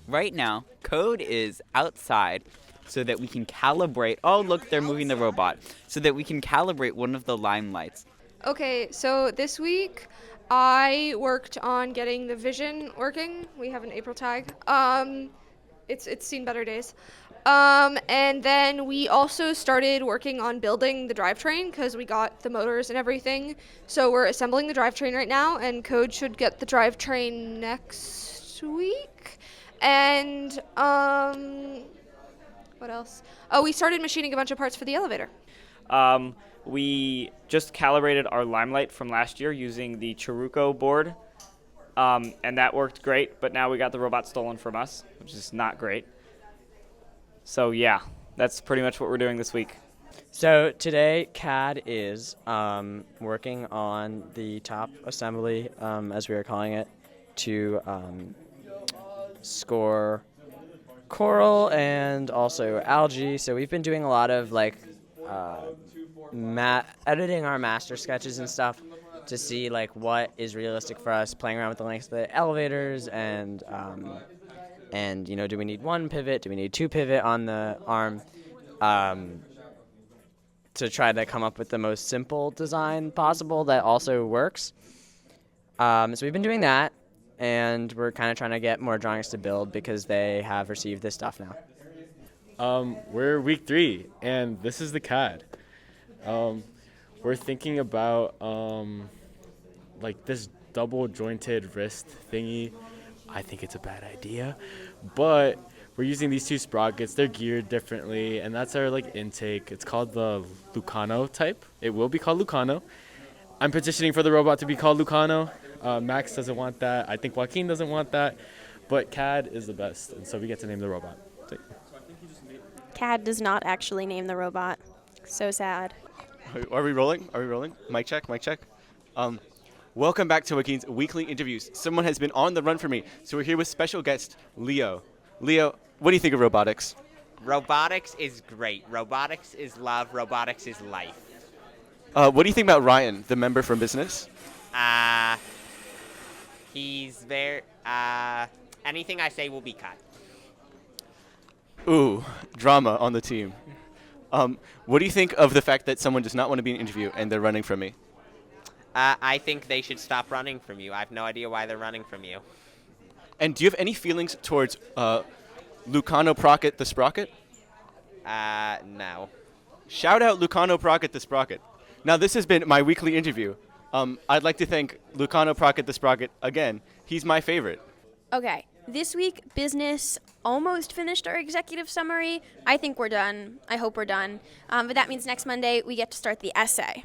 Right now, Code is outside so that we can calibrate. Oh, look, they're moving the robot. So that we can calibrate one of the limelights. Okay, so this week I worked on getting the vision working. We have an April tag. It's seen better days. And then we also started working on building the drivetrain because we got the motors and everything. So we're assembling the drivetrain right now, and Code should get the drivetrain next week. And what else? Oh, we started machining a bunch of parts for the elevator. We just calibrated our limelight from last year using the Charuco board, and that worked great, but now we got the robot stolen from us, which is not great. So yeah, that's pretty much what we're doing this week. So today, CAD is working on the top assembly, as we are calling it, to score coral and also algae. So we've been doing a lot of editing our master sketches and stuff to see what is realistic for us, playing around with the lengths of the elevators and do we need one pivot, do we need two pivot on the arm, to try to come up with the most simple design possible that also works. So we've been doing that, and we're kind of trying to get more drawings to build because they have received this stuff now. We're week 3, and this is the CAD. We're thinking about this double jointed wrist thingy. I think it's a bad idea, but we're using these two sprockets. They're geared differently, and that's our intake. It's called the Lucano type. It will be called Lucano. I'm petitioning for the robot to be called Lucano. Max doesn't want that. I think Joaquin doesn't want that, but CAD is the best, and so we get to name the robot. CAD does not actually name the robot. So sad. Are we rolling? Are we rolling? Mic check, mic check. Welcome back to Joaquin's weekly interviews. Someone has been on the run for me, so we're here with special guest Leo. Leo, what do you think of robotics? Robotics is great. Robotics is love. Robotics is life. What do you think about Ryan, the member from business? He's very. Anything I say will be cut. Ooh, drama on the team. What do you think of the fact that someone does not want to be in an interview and they're running from me? I think they should stop running from you. I have no idea why they're running from you. And do you have any feelings towards Lucano Procket the Sprocket? No. Shout out Lucano Procket the Sprocket. Now, this has been my weekly interview. I'd like to thank Lucano Procket the Sprocket again. He's my favorite. Okay, this week, business almost finished our executive summary. I think we're done. I hope we're done. But that means next Monday we get to start the essay.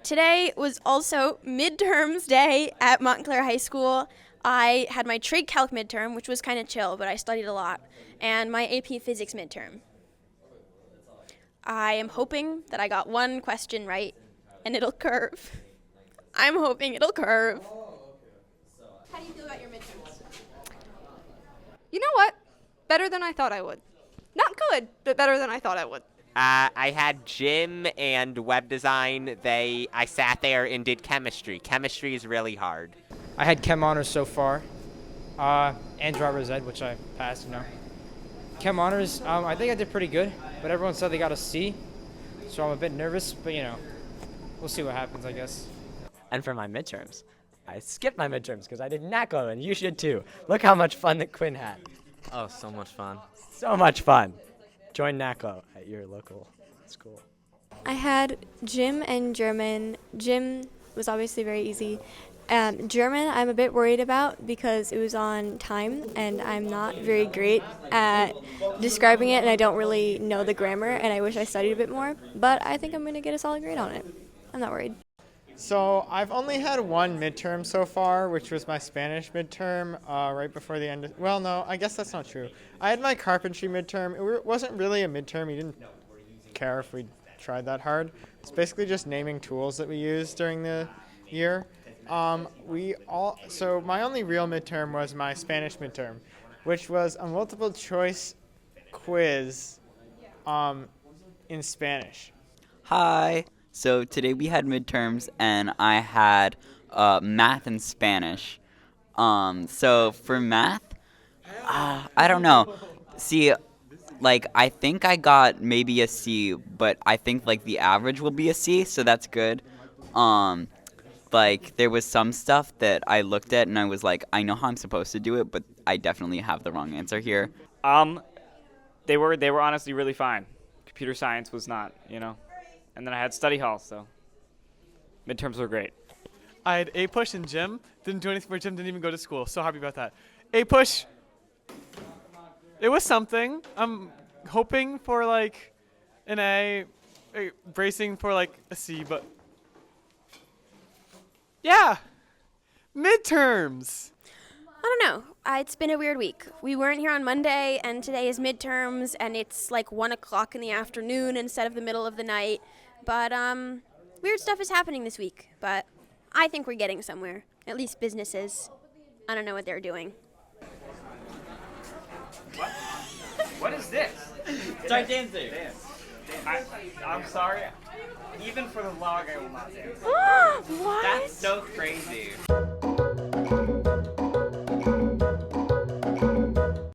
Today was also midterms day at Montclair High School. I had my trig calc midterm, which was kind of chill, but I studied a lot, and my AP physics midterm. I am hoping that I got one question right, and it'll curve. I'm hoping it'll curve. How do you feel about your midterms? You know what? Better than I thought I would. Not good, but better than I thought I would. I had gym and web design. I sat there and did chemistry. Chemistry is really hard. I had chem honors so far, and driver's ed, which I passed, Chem honors, I think I did pretty good, but everyone said they got a C, so I'm a bit nervous, but we'll see what happens, I guess. And for my midterms, I skipped my midterms because I did NACLO, and you should too. Look how much fun that Quinn had. Oh, so much fun. So much fun. Join NACLO at your local school. I had gym and German. Gym was obviously very easy. German I'm a bit worried about because it was on time and I'm not very great at describing it and I don't really know the grammar and I wish I studied a bit more, but I think I'm going to get a solid grade on it. I'm not worried. So I've only had one midterm so far, which was my Spanish midterm right before the end. Well, no, I guess that's not true. I had my carpentry midterm. It wasn't really a midterm. You didn't care if we tried that hard. It's basically just naming tools that we use during the year. So my only real midterm was my Spanish midterm, which was a multiple choice quiz in Spanish. Hi. So today we had midterms, and I had math and Spanish. So for math, I don't know. See, like, I think I got maybe a C, but I think, like, the average will be a C, so that's good. Like, there was some stuff that I looked at and I was like, I know how I'm supposed to do it, but I definitely have the wrong answer here. They were honestly really fine. Computer science was not, And then I had study hall, so midterms were great. I had A push in gym. Didn't do anything for gym. Didn't even go to school. So happy about that. A push. It was something. I'm hoping for like an A, bracing for like a C, but yeah, midterms. I don't know. It's been a weird week. We weren't here on Monday, and today is midterms, and it's like 1 o'clock in the afternoon instead of the middle of the night. But weird stuff is happening this week. But I think we're getting somewhere. At least businesses. I don't know what they're doing. What is this? Start dancing. I'm sorry. Even for the vlog, I will not dance. What? That's so crazy.